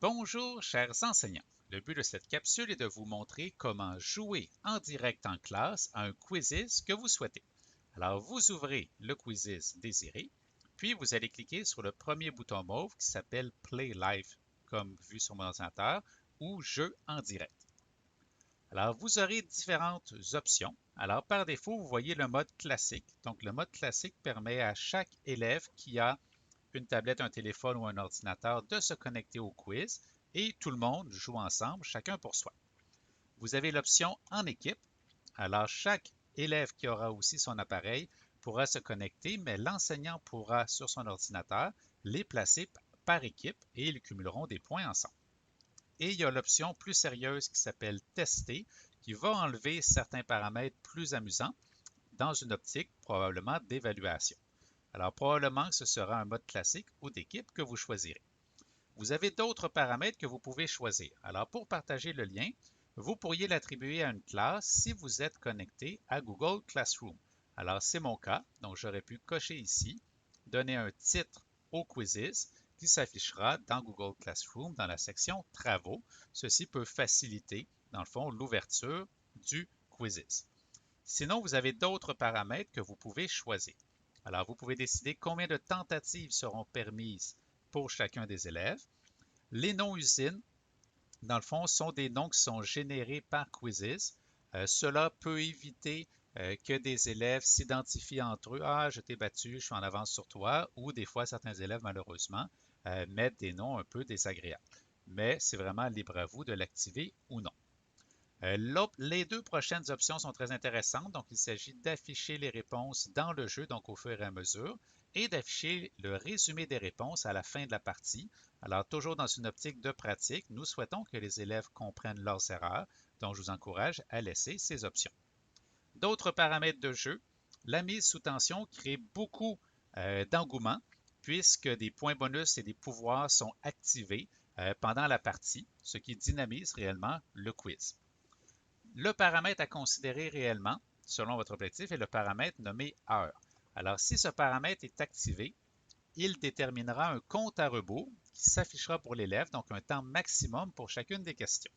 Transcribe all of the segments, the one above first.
Bonjour, chers enseignants. Le but de cette capsule est de vous montrer comment jouer en direct en classe à un quizzes que vous souhaitez. Alors, vous ouvrez le quizzes désiré, puis vous allez cliquer sur le premier bouton mauve qui s'appelle Play Live, comme vu sur mon ordinateur, ou Jeu en direct. Alors, vous aurez différentes options. Alors, par défaut, vous voyez le mode classique. Donc, le mode classique permet à chaque élève qui a une tablette, un téléphone ou un ordinateur de se connecter au quiz et tout le monde joue ensemble, chacun pour soi. Vous avez l'option en équipe. Alors, chaque élève qui aura aussi son appareil pourra se connecter, mais l'enseignant pourra, sur son ordinateur, les placer par équipe et ils cumuleront des points ensemble. Et il y a l'option plus sérieuse qui s'appelle Tester, qui va enlever certains paramètres plus amusants dans une optique probablement d'évaluation. Alors, probablement que ce sera un mode classique ou d'équipe que vous choisirez. Vous avez d'autres paramètres que vous pouvez choisir. Alors, pour partager le lien, vous pourriez l'attribuer à une classe si vous êtes connecté à Google Classroom. Alors, c'est mon cas, donc j'aurais pu cocher ici, donner un titre au quizzes qui s'affichera dans Google Classroom dans la section Travaux. Ceci peut faciliter, dans le fond, l'ouverture du quizzes. Sinon, vous avez d'autres paramètres que vous pouvez choisir. Alors, vous pouvez décider combien de tentatives seront permises pour chacun des élèves. Les noms usines, dans le fond, sont des noms qui sont générés par Quizzes. Cela peut éviter que des élèves s'identifient entre eux. Ah, je t'ai battu, je suis en avance sur toi. Ou des fois, certains élèves, malheureusement, mettent des noms un peu désagréables. Mais c'est vraiment libre à vous de l'activer ou non. Les deux prochaines options sont très intéressantes. Donc, il s'agit d'afficher les réponses dans le jeu, donc au fur et à mesure, et d'afficher le résumé des réponses à la fin de la partie. Alors, toujours dans une optique de pratique, nous souhaitons que les élèves comprennent leurs erreurs, donc je vous encourage à laisser ces options. D'autres paramètres de jeu, la mise sous tension crée beaucoup d'engouement puisque des points bonus et des pouvoirs sont activés pendant la partie, ce qui dynamise réellement le quiz. Le paramètre à considérer réellement, selon votre objectif, est le paramètre nommé heure. Alors, si ce paramètre est activé, il déterminera un compte à rebours qui s'affichera pour l'élève, donc un temps maximum pour chacune des questions.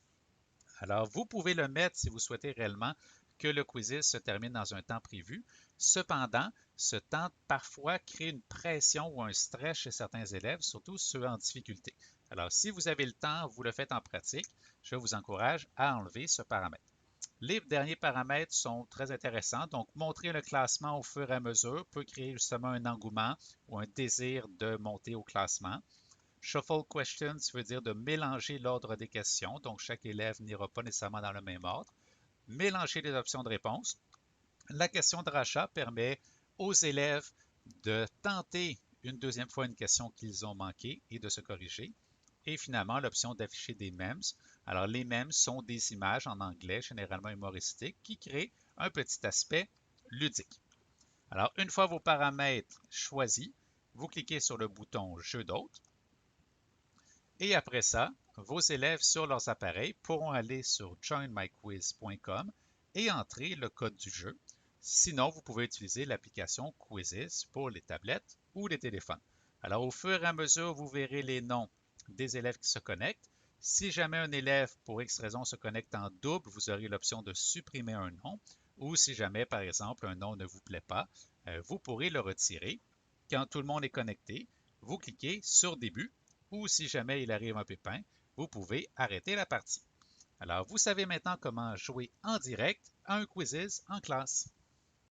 Alors, vous pouvez le mettre si vous souhaitez réellement que le quiz se termine dans un temps prévu. Cependant, ce temps parfois crée une pression ou un stress chez certains élèves, surtout ceux en difficulté. Alors, si vous avez le temps, vous le faites en pratique, je vous encourage à enlever ce paramètre. Les derniers paramètres sont très intéressants. Donc, montrer le classement au fur et à mesure peut créer justement un engouement ou un désir de monter au classement. Shuffle questions veut dire de mélanger l'ordre des questions. Donc, chaque élève n'ira pas nécessairement dans le même ordre. Mélanger les options de réponse. La question de rachat permet aux élèves de tenter une deuxième fois une question qu'ils ont manquée et de se corriger. Et finalement, l'option d'afficher des memes. Alors, les memes sont des images en anglais, généralement humoristiques, qui créent un petit aspect ludique. Alors, une fois vos paramètres choisis, vous cliquez sur le bouton Jeu d'hôte. Et après ça, vos élèves sur leurs appareils pourront aller sur joinmyquiz.com et entrer le code du jeu. Sinon, vous pouvez utiliser l'application Quizzes pour les tablettes ou les téléphones. Alors, au fur et à mesure, vous verrez les noms des élèves qui se connectent. Si jamais un élève, pour X raison, se connecte en double, vous aurez l'option de supprimer un nom. Ou si jamais, par exemple, un nom ne vous plaît pas, vous pourrez le retirer. Quand tout le monde est connecté, vous cliquez sur Début ou si jamais il arrive un pépin, vous pouvez arrêter la partie. Alors, vous savez maintenant comment jouer en direct à un quiz en classe.